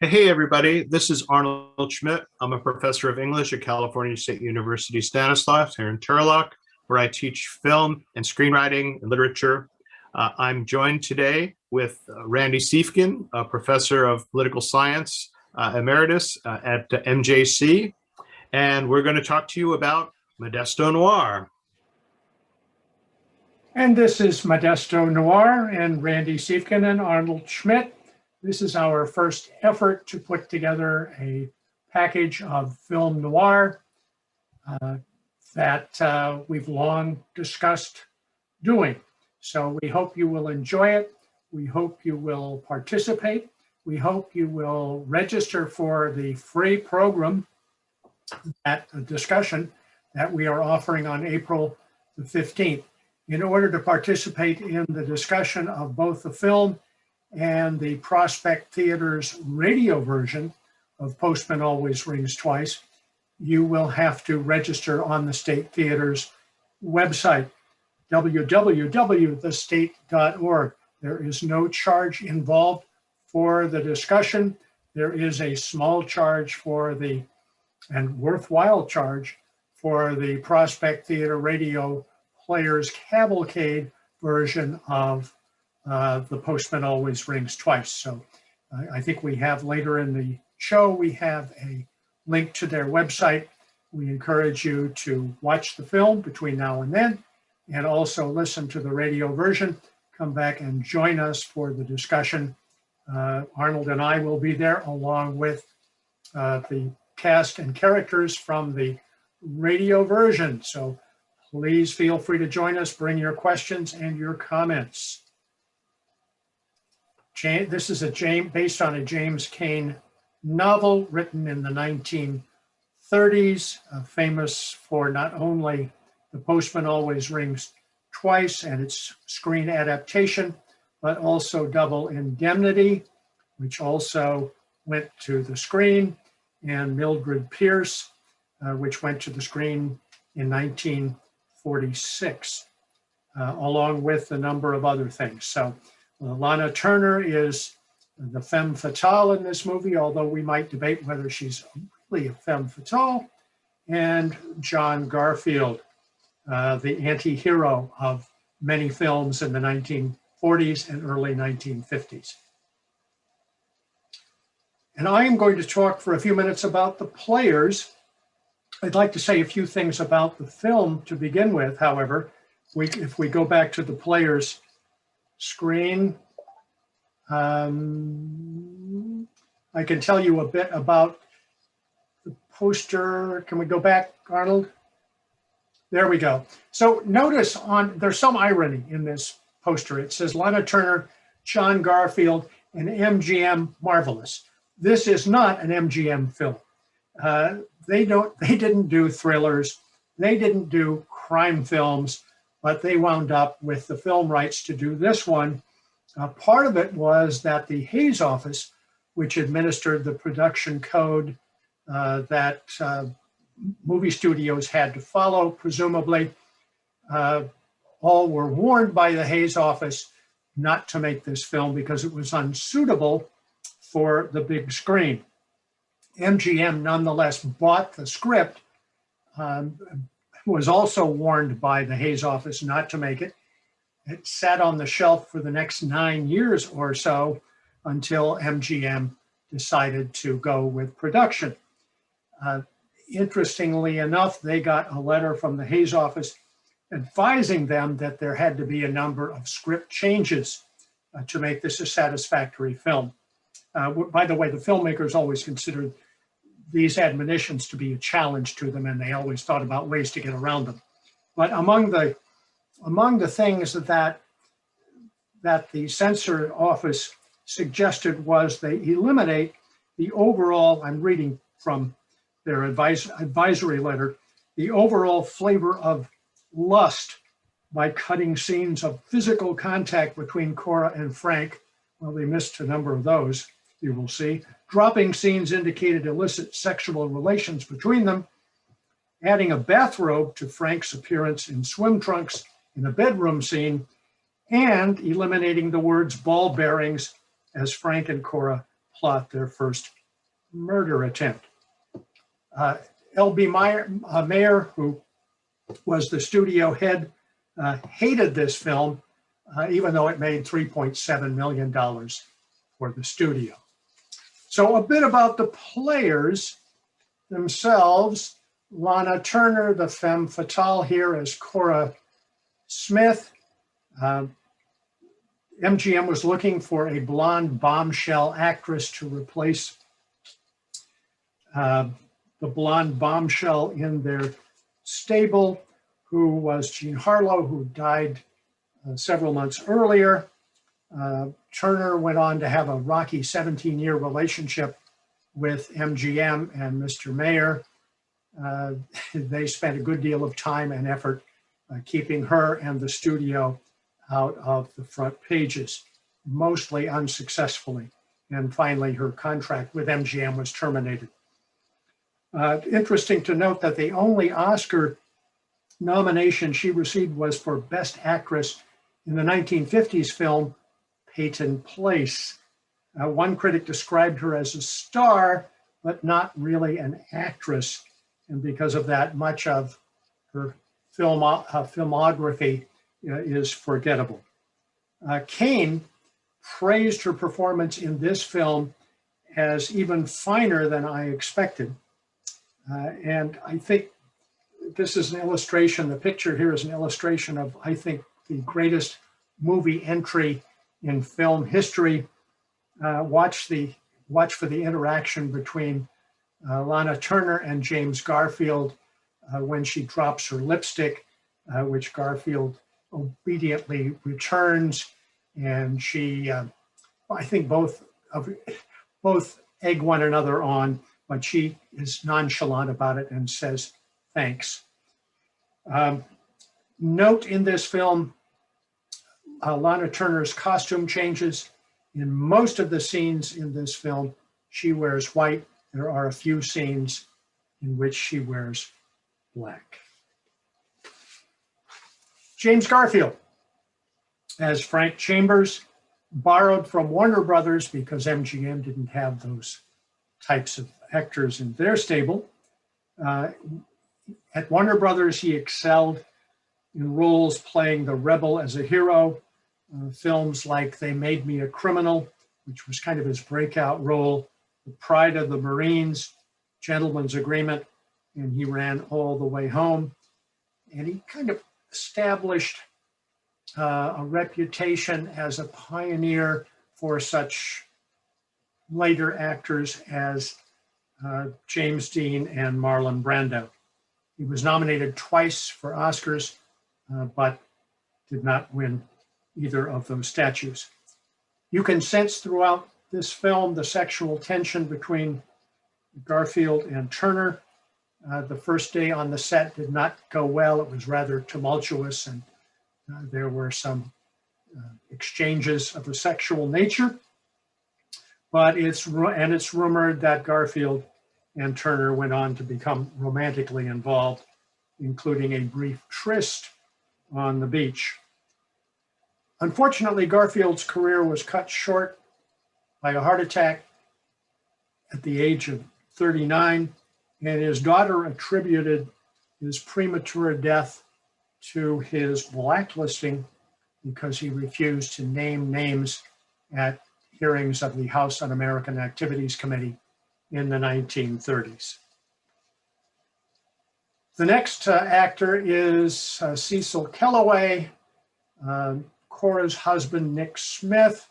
Hey, everybody. This is Arnold Schmidt. I'm a professor of English at California State University Stanislaus here in Turlock, where I teach film and screenwriting and literature. I'm joined today with Randy Seifkin, a professor of political science emeritus at MJC, and we're going to talk to you about Modesto Noir. And this is Modesto Noir and Randy Seifkin and Arnold Schmidt. This is our first effort to put together a package of film noir that we've long discussed doing. So we hope you will enjoy it. We hope you will participate. We hope you will register for the free program, that discussion that we are offering on April the 15th. In order to participate in the discussion of both the film and the Prospect Theater's radio version of Postman Always Rings Twice, you will have to register on the State Theater's website, www.thestate.org. There is no charge involved for the discussion. There is a small charge and worthwhile charge for the Prospect Theater Radio Players Cavalcade version of The Postman Always Rings Twice. So I think we have later in the show, we have a link to their website. We encourage you to watch the film between now and then, and also listen to the radio version. Come back and join us for the discussion. Arnold and I will be there along with the cast and characters from the radio version. So please feel free to join us. Bring your questions and your comments. This is based on a James Cain novel written in the 1930s, famous for not only The Postman Always Rings Twice and its screen adaptation, but also Double Indemnity, which also went to the screen, and Mildred Pierce, which went to the screen in 1946, along with a number of other things. So Lana Turner is the femme fatale in this movie, although we might debate whether she's really a femme fatale, and John Garfield, the anti-hero of many films in the 1940s and early 1950s. And I am going to talk for a few minutes about the players. I'd like to say a few things about the film to begin with. However, if we go back to the players screen, I can tell you a bit about the poster. Can we go back, Arnold? There we go. So notice there's some irony in this poster. It says Lana Turner, John Garfield, and MGM Marvelous. This is not an MGM film. They didn't do thrillers. They didn't do crime films, but they wound up with the film rights to do this one. Part of it was that the Hays office, which administered the production code that movie studios had to follow, presumably, all were warned by the Hays office not to make this film because it was unsuitable for the big screen. MGM nonetheless bought the script, was also warned by the Hays office not to make it. It sat on the shelf for the next 9 years or so until MGM decided to go with production. Interestingly enough, they got a letter from the Hays office advising them that there had to be a number of script changes to make this a satisfactory film. By the way, the filmmakers always considered these admonitions to be a challenge to them, and they always thought about ways to get around them. But among the things that the censor office suggested was they eliminate the overall, I'm reading from their advisory letter, the overall flavor of lust by cutting scenes of physical contact between Cora and Frank. Well, they missed a number of those, you will see. Dropping scenes indicated illicit sexual relations between them, adding a bathrobe to Frank's appearance in swim trunks in a bedroom scene, and eliminating the words ball bearings as Frank and Cora plot their first murder attempt. L.B. Mayer, who was the studio head, hated this film, even though it made $3.7 million for the studio. So a bit about the players themselves. Lana Turner, the femme fatale here, as Cora Smith. MGM was looking for a blonde bombshell actress to replace the blonde bombshell in their stable, who was Jean Harlow, who died several months earlier. Turner went on to have a rocky 17-year relationship with MGM and Mr. Mayer. They spent a good deal of time and effort keeping her and the studio out of the front pages, mostly unsuccessfully. And finally, her contract with MGM was terminated. Interesting to note that the only Oscar nomination she received was for Best Actress in the 1950s film Peyton Place. One critic described her as a star, but not really an actress. And because of that, much of her filmography is forgettable. Kane praised her performance in this film as even finer than I expected. And I think this is an illustration, the picture here is an illustration of, I think, the greatest movie entry in film history. Watch for the interaction between Lana Turner and James Garfield when she drops her lipstick, which Garfield obediently returns, and she, I think both egg one another on, but she is nonchalant about it and says thanks. Note in this film, Lana Turner's costume changes. In most of the scenes in this film, she wears white. There are a few scenes in which she wears black. James Garfield as Frank Chambers, borrowed from Warner Brothers because MGM didn't have those types of actors in their stable. At Warner Brothers, he excelled in roles playing the rebel as a hero. Films like They Made Me a Criminal, which was kind of his breakout role, The Pride of the Marines, Gentleman's Agreement, and he ran All the Way Home. And he kind of established a reputation as a pioneer for such later actors as James Dean and Marlon Brando. He was nominated twice for Oscars, but did not win either of those statues. You can sense throughout this film the sexual tension between Garfield and Turner. The first day on the set did not go well. It was rather tumultuous, and there were some exchanges of a sexual nature. But it's rumored that Garfield and Turner went on to become romantically involved, including a brief tryst on the beach. Unfortunately, Garfield's career was cut short by a heart attack at the age of 39, and his daughter attributed his premature death to his blacklisting because he refused to name names at hearings of the House Un-American Activities Committee in the 1930s. The next actor is Cecil Kellaway, Cora's husband, Nick Smith.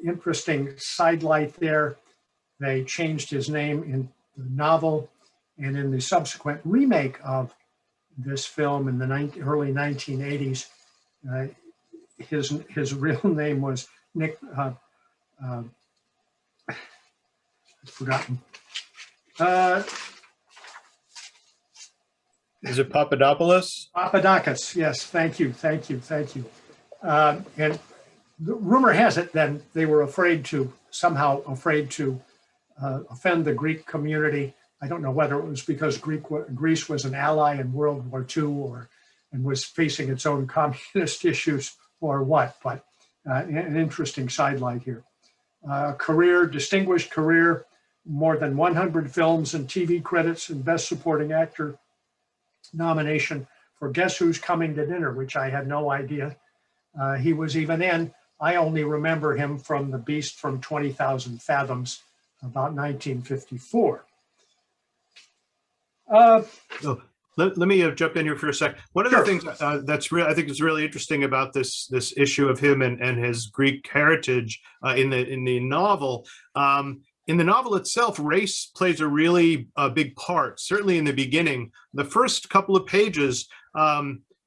Interesting sidelight there. They changed his name in the novel, and in the subsequent remake of this film in the early 1980s, his real name was Nick, I've forgotten. Is it Papadopoulos? Papadakis, yes, thank you. And the rumor has it that they were somehow afraid to offend the Greek community. I don't know whether it was because Greece was an ally in World War II and was facing its own communist issues or what, but an interesting sidelight here. career, distinguished career, more than 100 films and TV credits, and Best Supporting Actor nomination for Guess Who's Coming to Dinner, which I had no idea he was even in. I only remember him from The Beast from 20,000 Fathoms, about 1954. Let me jump in here for a sec. One of the things that's real, I think, is really interesting about this issue of him and his Greek heritage in the novel. In the novel itself, race plays a really big part. Certainly in the beginning, the first couple of pages,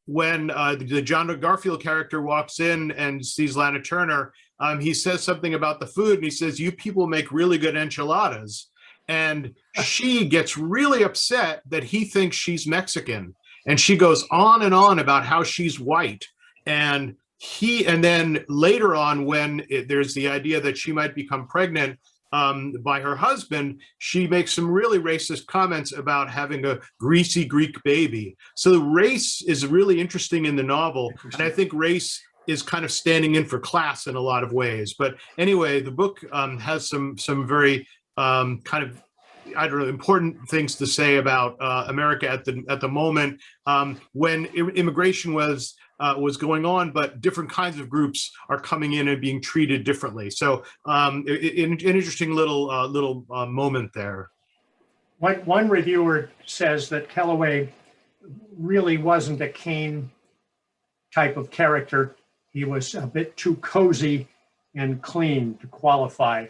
when the John Garfield character walks in and sees Lana Turner, he says something about the food, and he says, "You people make really good enchiladas." And she gets really upset that he thinks she's Mexican. And she goes on and on about how she's white. And then later on, when there's the idea that she might become pregnant by her husband, she makes some really racist comments about having a greasy Greek baby. So race is really interesting in the novel. And I think race is kind of standing in for class in a lot of ways. But anyway, the book has some very kind of, I don't know, important things to say about America at the moment when immigration was going on, but different kinds of groups are coming in and being treated differently. So an interesting little moment there. One reviewer says that Kellaway really wasn't a Kane type of character. He was a bit too cozy and clean to qualify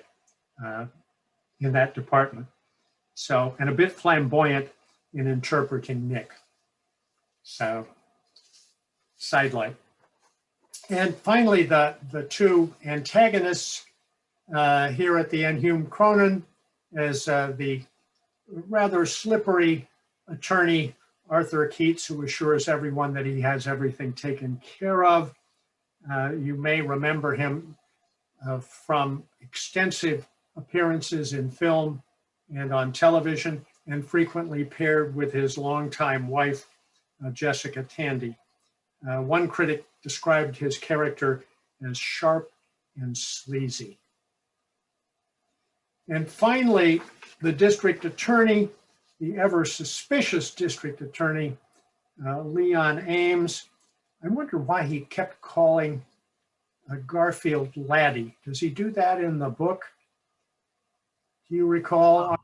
in that department. So, and a bit flamboyant in interpreting Nick. So, sidelight. And finally, the two antagonists here at the end, Hume Cronin as the rather slippery attorney, Arthur Keats, who assures everyone that he has everything taken care of. You may remember him from extensive appearances in film and on television, and frequently paired with his longtime wife, Jessica Tandy. One critic described his character as sharp and sleazy. And finally, the district attorney, the ever suspicious district attorney, Leon Ames. I wonder why he kept calling Garfield Laddie. Does he do that in the book? Do you recall?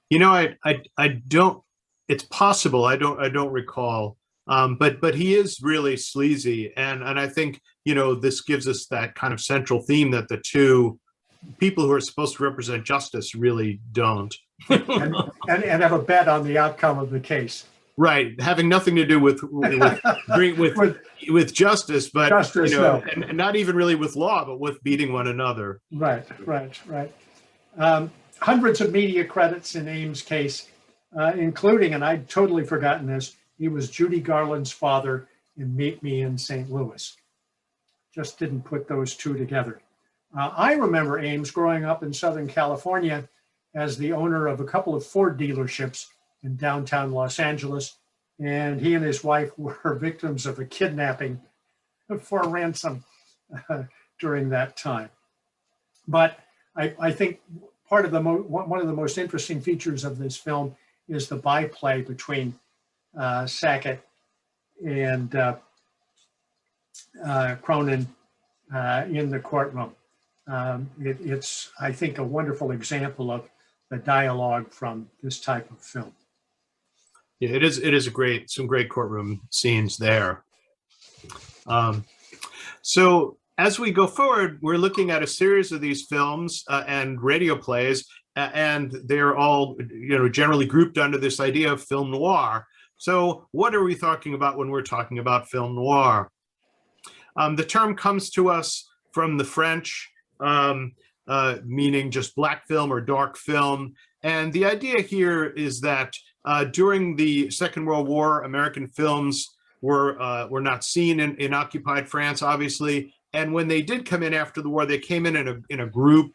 You know, I don't. It's possible. I don't recall. But he is really sleazy, and I think, you know, this gives us that kind of central theme that the two people who are supposed to represent justice really don't, and have a bet on the outcome of the case. Right, having nothing to do with justice, but justice, you know, no. and not even really with law, but with beating one another. Right. Hundreds of media credits in Ames' case, including, and I'd totally forgotten this, he was Judy Garland's father in Meet Me in St. Louis. Just didn't put those two together. I remember Ames growing up in Southern California as the owner of a couple of Ford dealerships in downtown Los Angeles, and he and his wife were victims of a kidnapping for ransom during that time. But I think part of one of the most interesting features of this film is the byplay between Sackett and Cronin in the courtroom. It's, I think, a wonderful example of the dialogue from this type of film. Yeah, it is some great courtroom scenes there. So as we go forward, we're looking at a series of these films and radio plays, and they're all, you know, generally grouped under this idea of film noir. So what are we talking about when we're talking about film noir? The term comes to us from the French, meaning just black film or dark film. And the idea here is that during the Second World War, American films were not seen in occupied France, obviously. And when they did come in after the war, they came in a group.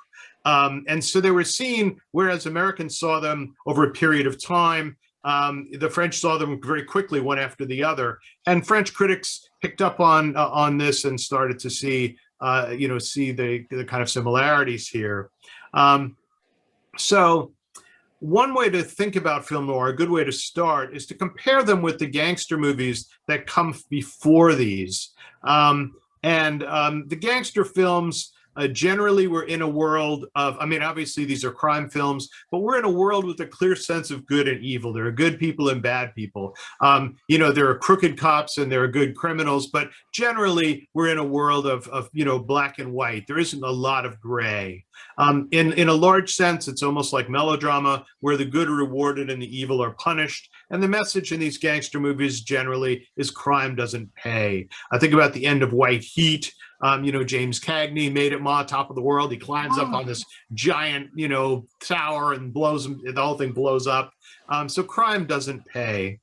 And so they were seen, whereas Americans saw them over a period of time, the French saw them very quickly, one after the other. And French critics picked up on this and started to see see the kind of similarities here. So one way to think about film noir, a good way to start, is to compare them with the gangster movies that come before these. The gangster films generally we're in a world of, I mean, obviously these are crime films, but we're in a world with a clear sense of good and evil. There are good people and bad people. There are crooked cops and there are good criminals, but generally we're in a world of black and white. There isn't a lot of gray. In a large sense, it's almost like melodrama where the good are rewarded and the evil are punished. And the message in these gangster movies generally is crime doesn't pay. I think about the end of White Heat. James Cagney made it top of the world. He climbs up on this giant, tower and the whole thing blows up. So crime doesn't pay.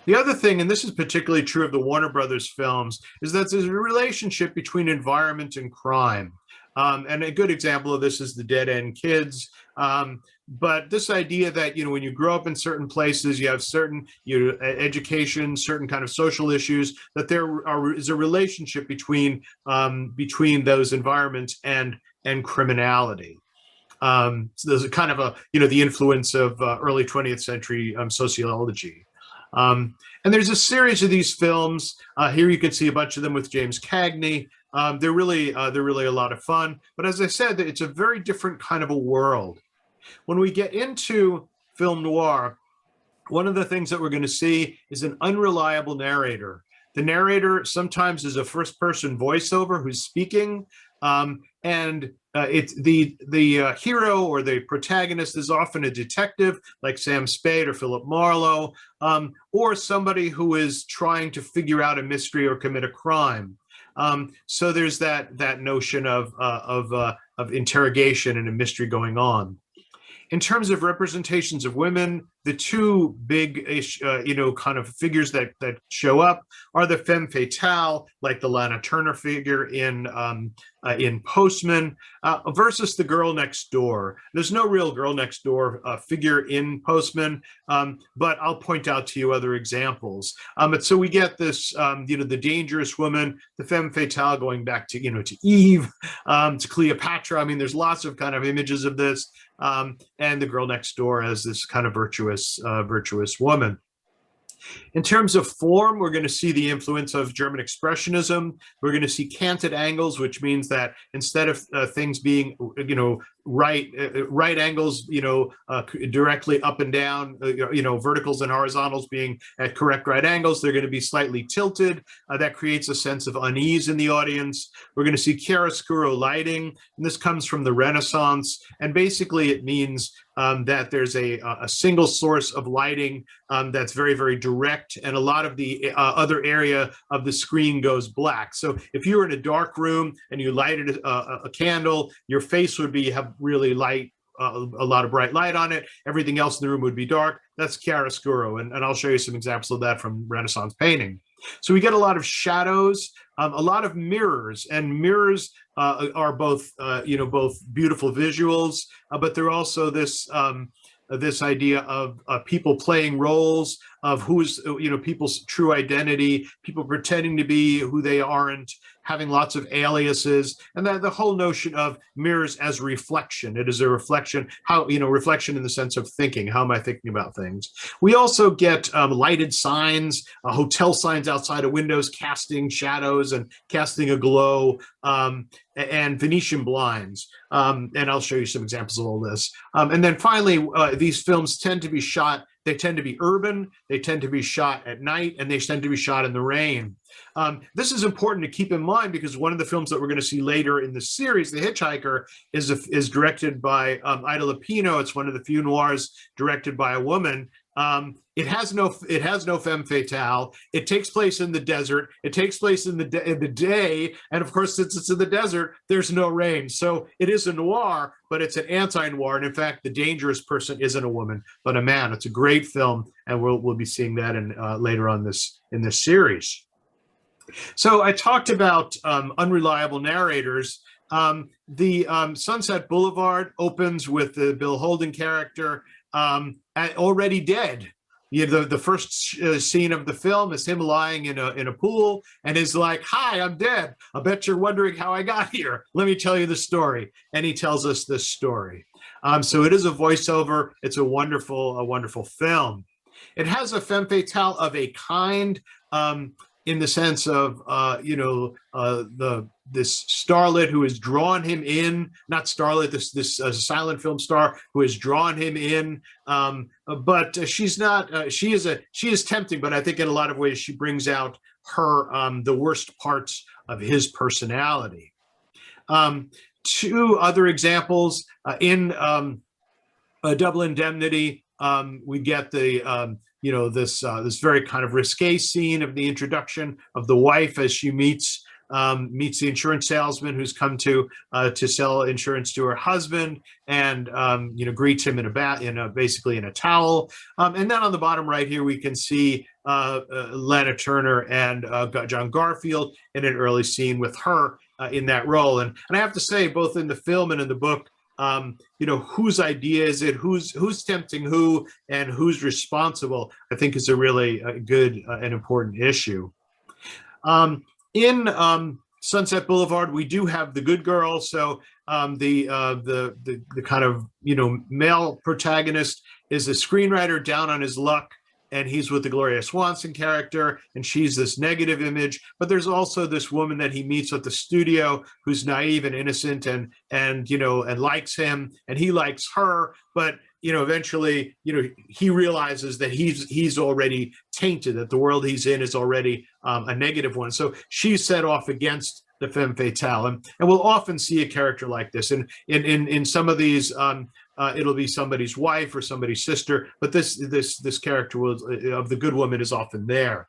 The other thing, and this is particularly true of the Warner Brothers films, is that there's a relationship between environment and crime. And a good example of this is the Dead End Kids. But this idea that, when you grow up in certain places, you have certain education, certain kind of social issues, that there is a relationship between those environments and criminality. So there's a kind of the influence of early 20th century sociology. And there's a series of these films. Here you can see a bunch of them with James Cagney. They're really a lot of fun. But as I said, it's a very different kind of a world. When we get into film noir, one of the things that we're going to see is an unreliable narrator. The narrator sometimes is a first-person voiceover who's speaking, it's the hero or the protagonist is often a detective like Sam Spade or Philip Marlowe, or somebody who is trying to figure out a mystery or commit a crime. So there's that notion of interrogation and a mystery going on. In terms of representations of women, the two big, kind of figures that show up are the femme fatale, like the Lana Turner figure in Postman, versus the girl next door. There's no real girl next door figure in Postman, but I'll point out to you other examples. So we get this, the dangerous woman, the femme fatale, going back to to Eve, to Cleopatra. I mean, there's lots of kind of images of this. And the girl next door as this kind of virtuous woman. In terms of form, we're going to see the influence of German Expressionism. We're going to see canted angles, which means that instead of things being, right angles, directly up and down, verticals and horizontals being at correct right angles, they're going to be slightly tilted. That creates a sense of unease in the audience. We're going to see chiaroscuro lighting, and this comes from the Renaissance, and basically it means that there's a single source of lighting that's very, very direct, and a lot of the other area of the screen goes black. So if you were in a dark room and you lighted a candle, your face would have really light, a lot of bright light on it. Everything else in the room would be dark. That's chiaroscuro, and I'll show you some examples of that from Renaissance painting. So we get a lot of shadows, a lot of mirrors, and mirrors are both beautiful visuals, but they're also this idea of people playing roles of who's people's true identity, people pretending to be who they aren't, having lots of aliases, and that the whole notion of mirrors as reflection. It is a reflection, reflection in the sense of thinking. How am I thinking about things? We also get lighted signs, hotel signs outside of windows, casting shadows and casting a glow, and Venetian blinds. And I'll show you some examples of all this. And then finally, these films tend to be shot, they tend to be urban, they tend to be shot at night, and they tend to be shot in the rain. This is important to keep in mind because one of the films that we're going to see later in the series, The Hitchhiker, is directed by Ida Lupino. It's one of the few noirs directed by a woman. It has no femme fatale. It takes place in the desert. It takes place in the day, and of course, since it's in the desert, there's no rain. So it is a noir, but it's an anti-noir. And in fact, the dangerous person isn't a woman, but a man. It's a great film, and we'll be seeing that later on in this series. So I talked about unreliable narrators. The Sunset Boulevard opens with the Bill Holden character already dead. the first scene of the film is him lying in a pool and is like, "Hi, I'm dead. I bet you're wondering how I got here. Let me tell you the story." And he tells us this story. So it is a voiceover. It's a wonderful film. It has a femme fatale of a kind, in the sense of this starlet who has drawn him in, not starlet, this silent film star who has drawn him in, but she's not. She is tempting, but I think in a lot of ways she brings out her the worst parts of his personality. Two other examples in Double Indemnity. We get the this very kind of risque scene of the introduction of the wife as she meets the insurance salesman who's come to sell insurance to her husband, and greets him basically in a towel. And then on the bottom right here we can see Lana Turner and John Garfield in an early scene with her in that role. And I have to say, both in the film and in the book, whose idea is it, who's tempting who, and who's responsible, I think is a really good and important issue. In Sunset Boulevard, we do have the good girl. So the kind of male protagonist is a screenwriter down on his luck, and he's with the Gloria Swanson character, and she's this negative image. But there's also this woman that he meets at the studio who's naive and innocent and likes him, and he likes her. But eventually, he realizes that he's already tainted, that the world he's in is already a negative one. So she's set off against the femme fatale, and we'll often see a character like this. And in some of these, it'll be somebody's wife or somebody's sister, but this character of the good woman is often there.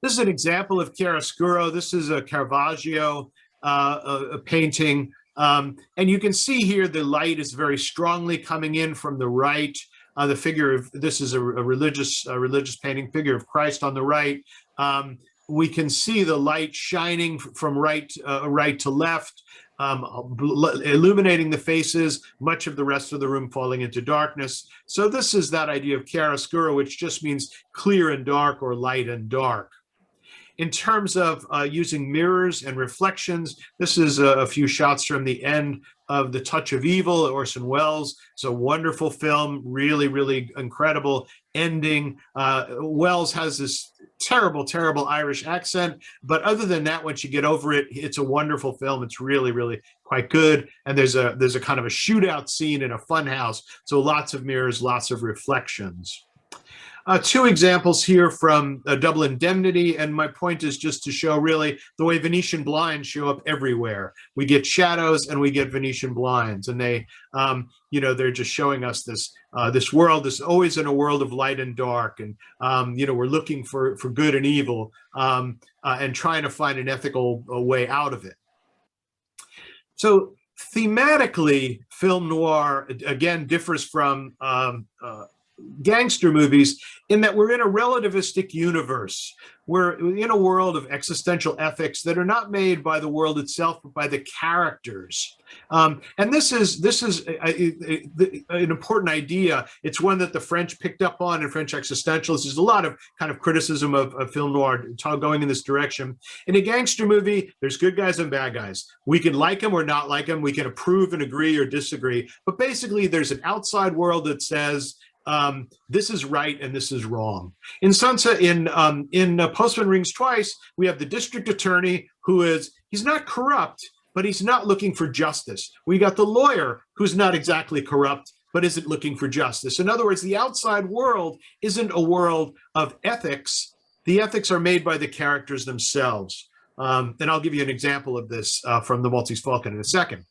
This is an example of chiaroscuro. This is a Caravaggio a painting. And you can see here the light is very strongly coming in from the right. The figure of this is a religious painting, figure of Christ on the right. We can see the light shining from right to left, illuminating the faces, much of the rest of the room falling into darkness. So this is that idea of chiaroscuro, which just means clear and dark or light and dark. In terms of using mirrors and reflections, this is a few shots from the end of The Touch of Evil, Orson Welles. It's a wonderful film, really, really incredible ending. Welles has this terrible Irish accent, but other than that, once you get over it, it's a wonderful film. It's really, really quite good. And there's a kind of a shootout scene in a fun house. So lots of mirrors, lots of reflections. Two examples here from Double Indemnity, and my point is just to show really the way Venetian blinds show up everywhere. We get shadows and we get Venetian blinds, and they, they're just showing us this world is always in a world of light and dark, and we're looking for good and evil, and trying to find an ethical way out of it. So thematically, film noir again differs from gangster movies in that we're in a relativistic universe. We're in a world of existential ethics that are not made by the world itself, but by the characters. And this is an important idea. It's one that the French picked up on in French existentialists. There's a lot of kind of criticism of film noir going in this direction. In a gangster movie, there's good guys and bad guys. We can like them or not like them. We can approve and agree or disagree. But basically, there's an outside world that says, this is right and this is wrong. In Postman Rings Twice, we have the district attorney he's not corrupt, but he's not looking for justice. We got the lawyer who's not exactly corrupt, but isn't looking for justice. In other words, the outside world isn't a world of ethics. The ethics are made by the characters themselves. And I'll give you an example of this from The Maltese Falcon in a second.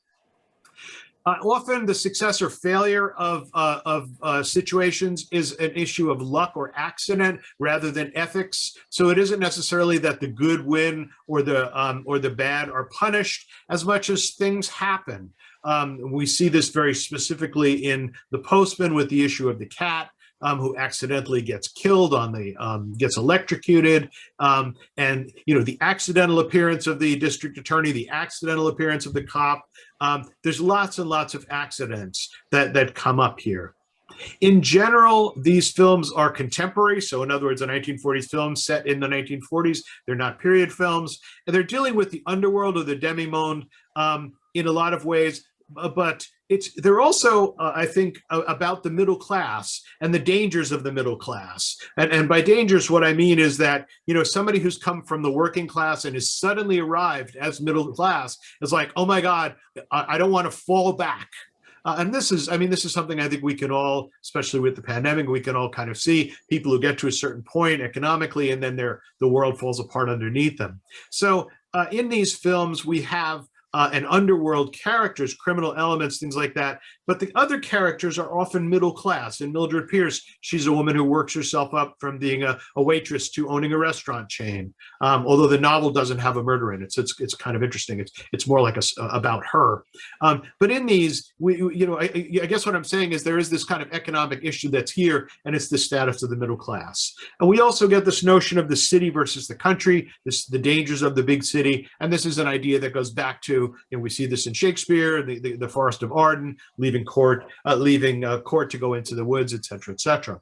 Often the success or failure of situations is an issue of luck or accident rather than ethics. So it isn't necessarily that the good win or the bad are punished as much as things happen. We see this very specifically in The Postman with the issue of the cat. Who accidentally gets killed gets electrocuted, and the accidental appearance of the district attorney, the accidental appearance of the cop. There's lots and lots of accidents that come up here. In general, these films are contemporary. So in other words, a 1940s film set in the 1940s, they're not period films. And they're dealing with the underworld or the demi-monde in a lot of ways. But they're also, I think, about the middle class and the dangers of the middle class. And by dangers, what I mean is that, somebody who's come from the working class and has suddenly arrived as middle class is like, oh my God, I don't want to fall back. And this is something I think we can all, especially with the pandemic, we can all kind of see people who get to a certain point economically, and then the world falls apart underneath them. So in these films, we have an underworld characters, criminal elements, things like that. But the other characters are often middle class. In Mildred Pierce, she's a woman who works herself up from being a waitress to owning a restaurant chain. Although the novel doesn't have a murder in it, so it's kind of interesting. It's more like about her. But in these, I guess what I'm saying is there is this kind of economic issue that's here, and it's the status of the middle class. And we also get this notion of the city versus the country, the dangers of the big city, and this is an idea that goes back to, we see this in Shakespeare, the Forest of Arden, leaving court to go into the woods, et cetera, et cetera.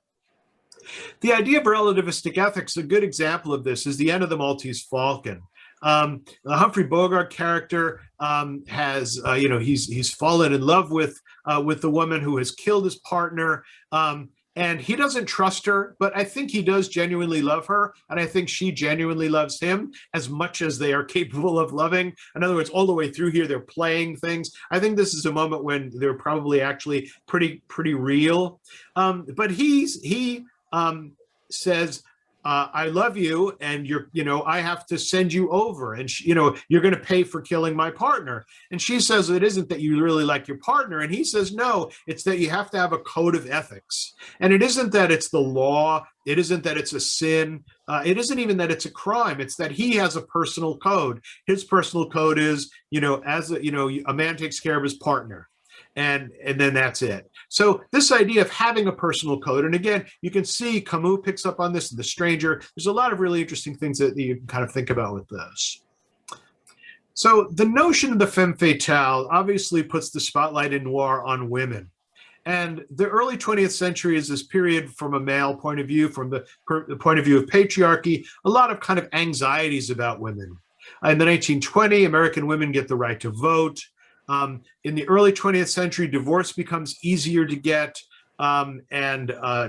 The idea of relativistic ethics, a good example of this is the end of the Maltese Falcon. The Humphrey Bogart character has, he's fallen in love with the woman who has killed his partner. And he doesn't trust her, but I think he does genuinely love her. And I think she genuinely loves him as much as they are capable of loving. In other words, all the way through here, they're playing things. I think this is a moment when they're probably actually pretty real. But he says, I love you, and I have to send you over, and you're going to pay for killing my partner. And she says, it isn't that you really like your partner. And he says, no, it's that you have to have a code of ethics. And it isn't that it's the law. It isn't that it's a sin. It isn't even that it's a crime. It's that he has a personal code. His personal code is, a man takes care of his partner. And then that's it. So this idea of having a personal code, and again, you can see Camus picks up on this in The Stranger. There's a lot of really interesting things that you can kind of think about with this. So the notion of the femme fatale obviously puts the spotlight in noir on women. And the early 20th century is this period from a male point of view, from the point of view of patriarchy, a lot of kind of anxieties about women. In the 1920s, American women get the right to vote. In the early 20th century, divorce becomes easier to get, and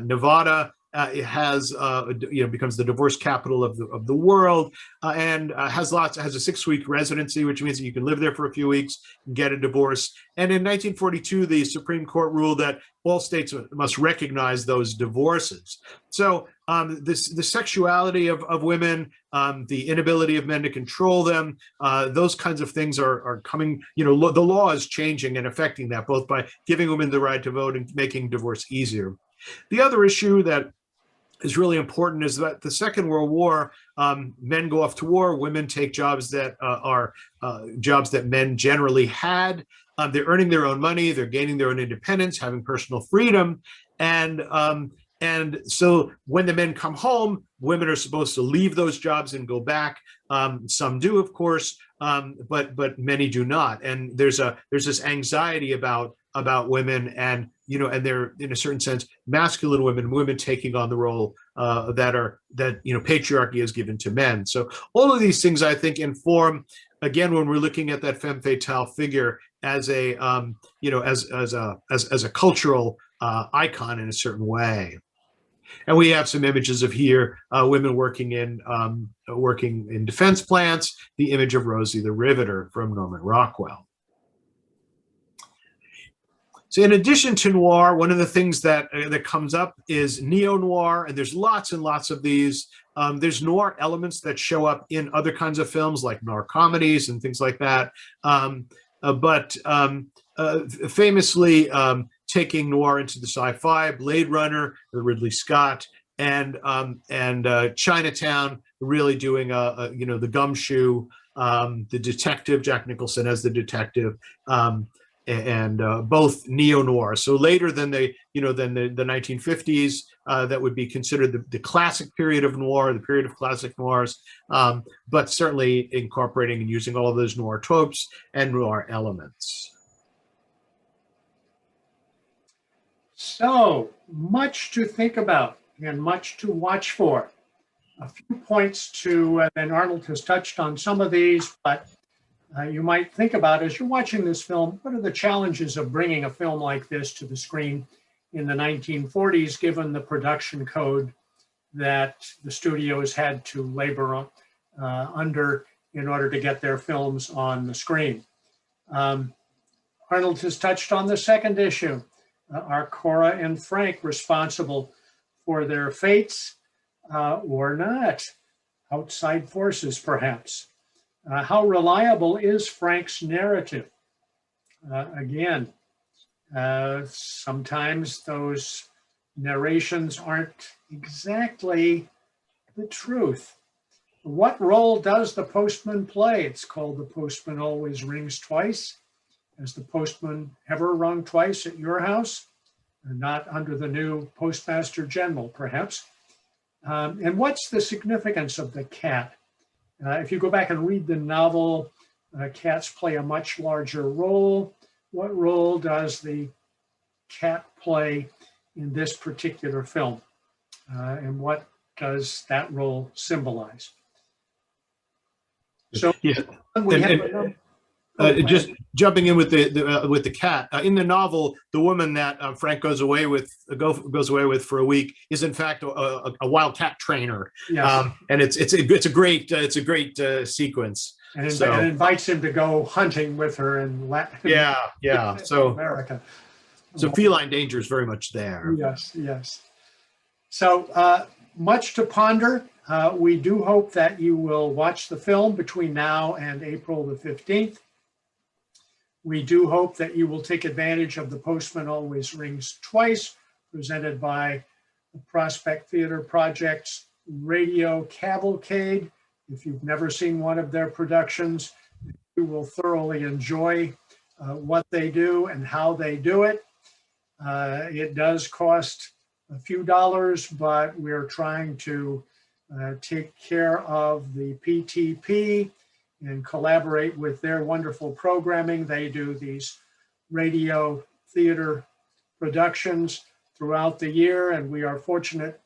Nevada becomes the divorce capital of the world, and has a 6-week residency, which means that you can live there for a few weeks and get a divorce. And in 1942, the Supreme Court ruled that all states must recognize those divorces. So the sexuality of women, the inability of men to control them, those kinds of things are coming. The law is changing and affecting that, both by giving women the right to vote and making divorce easier. The other issue that is really important is that the Second World War, men go off to war, women take jobs that are jobs that men generally had. They're earning their own money, they're gaining their own independence, having personal freedom. And so when the men come home, women are supposed to leave those jobs and go back. Some do, of course, but many do not. And there's this anxiety about women, and they're, in a certain sense, masculine women taking on the role that patriarchy has given to men. So all of these things, I think, inform, again, when we're looking at that femme fatale figure as a as a cultural icon in a certain way. And we have some images of here, women working in defense plants, the image of Rosie the Riveter from Norman Rockwell. So in addition to noir, one of the things that comes up is neo-noir, and there's lots and lots of these. There's noir elements that show up in other kinds of films like noir comedies and things like that. But famously taking noir into the sci-fi, Blade Runner, Ridley Scott, and Chinatown, really doing the gumshoe, the detective, Jack Nicholson as the detective, and both neo-noir. So later than the 1950s, that would be considered the classic period of noir, the period of classic noirs, but certainly incorporating and using all of those noir tropes and noir elements. So much to think about and much to watch for. A few points to, and Arnold has touched on some of these, but you might think about as you're watching this film, what are the challenges of bringing a film like this to the screen in the 1940s, given the production code that the studios had to labor on, under in order to get their films on the screen. Arnold has touched on the second issue. Are Cora and Frank responsible for their fates or not? Outside forces, perhaps. How reliable is Frank's narrative? Again, sometimes those narrations aren't exactly the truth. What role does the postman play? It's called The Postman Always Rings Twice. Has the postman ever rung twice at your house? Not under the new Postmaster General, perhaps. And what's the significance of the cat? If you go back and read the novel, cats play a much larger role. What role does the cat play in this particular film? And what does that role symbolize? So Yeah. we have Just jumping in with the cat in the novel, the woman that Frank goes away with for a week is in fact a wild cat trainer. Yes. And it's a great sequence. And invites him to go hunting with her in Latin. Yeah. So America. So feline danger is very much there. Yes. So much to ponder. We do hope that you will watch the film between now and April the 15th. We do hope that you will take advantage of The Postman Always Rings Twice, presented by the Prospect Theater Project's Radio Cavalcade. If you've never seen one of their productions, you will thoroughly enjoy what they do and how they do it. It does cost a few dollars, but we're trying to take care of the PTP and collaborate with their wonderful programming. They do these radio theater productions throughout the year, and we are fortunate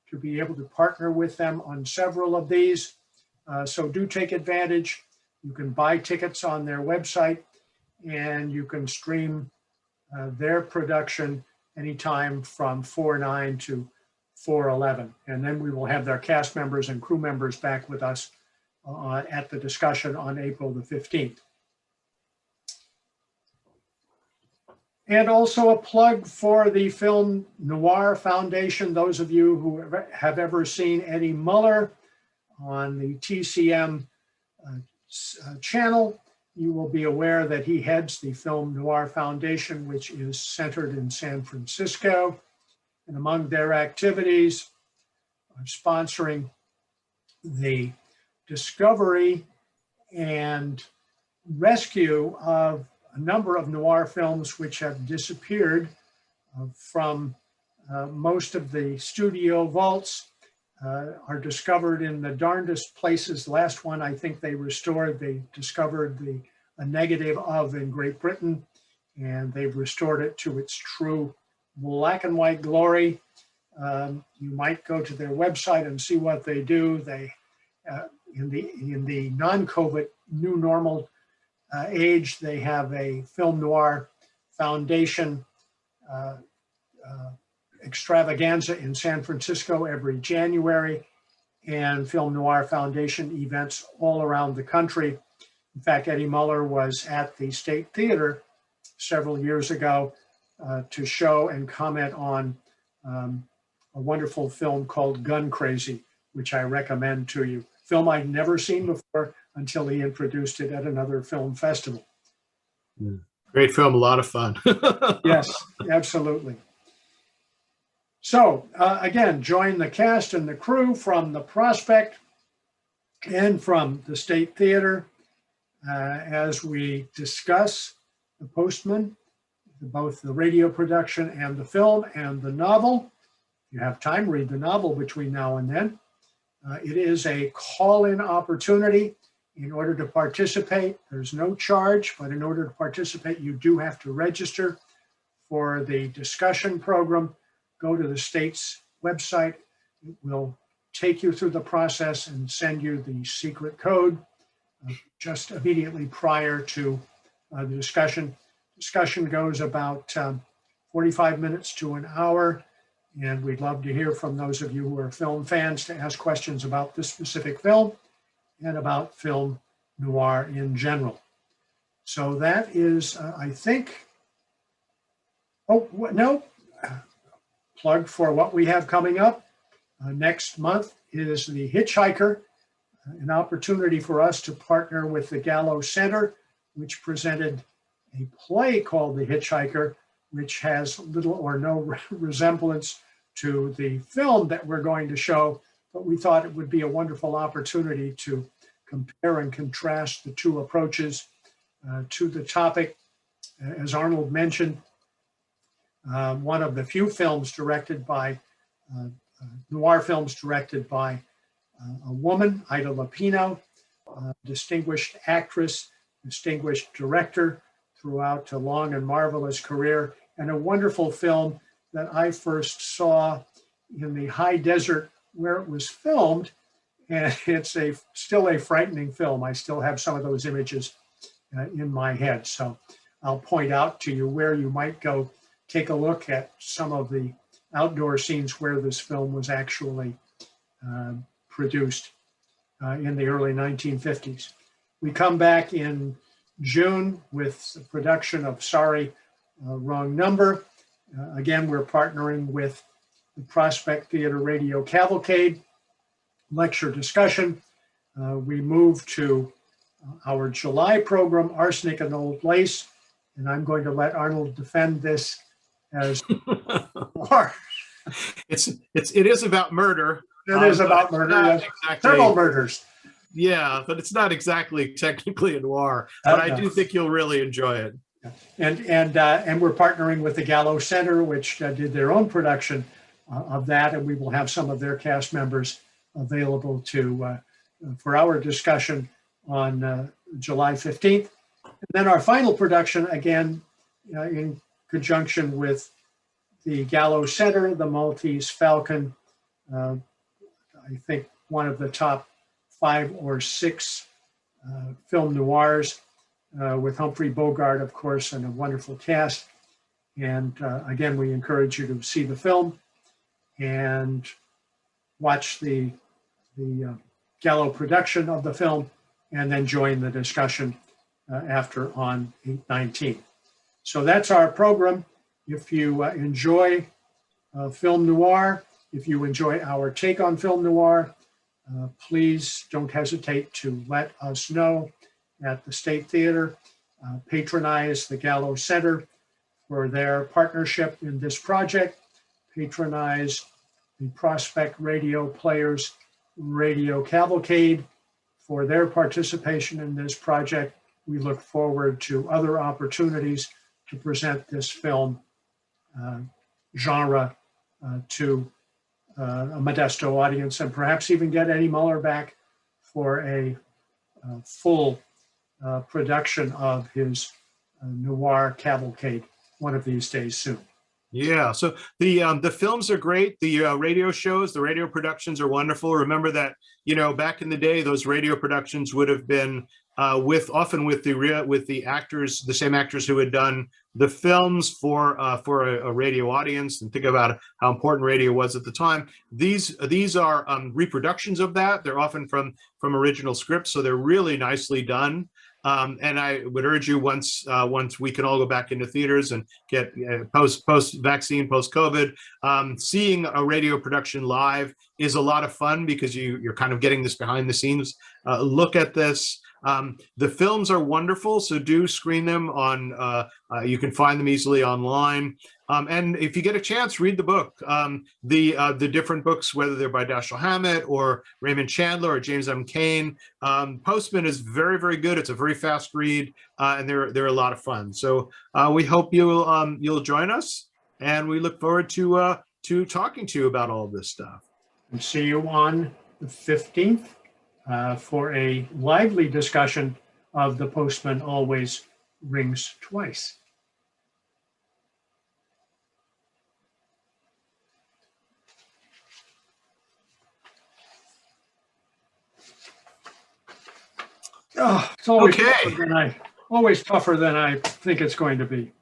to be able to partner with them on several of these. So do take advantage. You can buy tickets on their website, and you can stream their production anytime from 4/9 to 4/11. And then we will have their cast members and crew members back with us at the discussion on April the 15th. And also a plug for the Film Noir Foundation. Those of you who have ever seen Eddie Muller on the TCM channel, you will be aware that he heads the Film Noir Foundation, which is centered in San Francisco. And among their activities are sponsoring the discovery and rescue of a number of noir films which have disappeared from most of the studio vaults, are discovered in the darndest places. Last one I think they restored, they discovered a negative of in Great Britain, and they've restored it to its true black and white glory. You might go to their website and see what they do. They in the non-COVID new normal age, they have a Film Noir Foundation extravaganza in San Francisco every January, and Film Noir Foundation events all around the country. In fact, Eddie Muller was at the State Theater several years ago to show and comment on a wonderful film called Gun Crazy, which I recommend to you. Film I'd never seen before until he introduced it at another film festival. Great film, a lot of fun. Yes, absolutely. So again, join the cast and the crew from the Prospect and from the State Theater as we discuss The Postman, both the radio production and the film and the novel. If you have time, read the novel between now and then. It is a call-in opportunity. In order to participate, there's no charge, but in order to participate, you do have to register for the discussion program, go to the state's website. It will take you through the process and send you the secret code just immediately prior to the discussion. Discussion goes about 45 minutes to an hour, and we'd love to hear from those of you who are film fans to ask questions about this specific film and about film noir in general. So that is, I think, plug for what we have coming up. Next month is The Hitchhiker, an opportunity for us to partner with the Gallo Center, which presented a play called The Hitchhiker, which has little or no resemblance to the film that we're going to show, but we thought it would be a wonderful opportunity to compare and contrast the two approaches to the topic. As Arnold mentioned, one of the few films directed by, noir films directed by a woman, Ida Lupino, distinguished actress, distinguished director throughout a long and marvelous career, and a wonderful film that I first saw in the high desert where it was filmed. And it's still a frightening film. I still have some of those images in my head. So I'll point out to you where you might go take a look at some of the outdoor scenes where this film was actually produced in the early 1950s. We come back in June with the production of Sorry, Wrong Number. Again, we're partnering with the Prospect Theater Radio Cavalcade lecture discussion. We move to our July program, Arsenic and Old Lace, and I'm going to let Arnold defend this as war. It is about murder. It is about murder. Yes. Exactly, several murders. Yeah, but it's not exactly technically a noir. But I do think you'll really enjoy it. And we're partnering with the Gallo Center, which did their own production of that, and we will have some of their cast members available to for our discussion on July 15th. And then our final production, again, in conjunction with the Gallo Center, the Maltese Falcon, I think one of the top 5 or 6 film noirs, with Humphrey Bogart, of course, and a wonderful cast. And again, we encourage you to see the film and watch the Gallo production of the film, and then join the discussion after on 8/19. So that's our program. If you enjoy film noir, if you enjoy our take on film noir, please don't hesitate to let us know at the State Theater. Patronize the Gallo Center for their partnership in this project. Patronize the Prospect Radio Players Radio Cavalcade for their participation in this project. We look forward to other opportunities to present this film genre to a Modesto audience, and perhaps even get Eddie Muller back for a full production of his noir cavalcade one of these days soon. Yeah, so the films are great. The radio shows, the radio productions are wonderful. Remember that, back in the day, those radio productions would have been often with the actors, the same actors who had done the films for a radio audience. And think about how important radio was at the time. These are reproductions of that. They're often from original scripts, so they're really nicely done. And I would urge you, once we can all go back into theaters and get post-vaccine, post-COVID, seeing a radio production live is a lot of fun, because you're kind of getting this behind the scenes look at this. The films are wonderful, so do screen them on, you can find them easily online. And if you get a chance, read the book. The different books, whether they're by Dashiell Hammett or Raymond Chandler or James M. Cain. Postman is very, very good. It's a very fast read, and they're a lot of fun. So we hope you'll join us, and we look forward to talking to you about all of this stuff. And see you on the 15th for a lively discussion of The Postman Always Rings Twice. Oh, it's always Okay. tougher than I think it's going to be.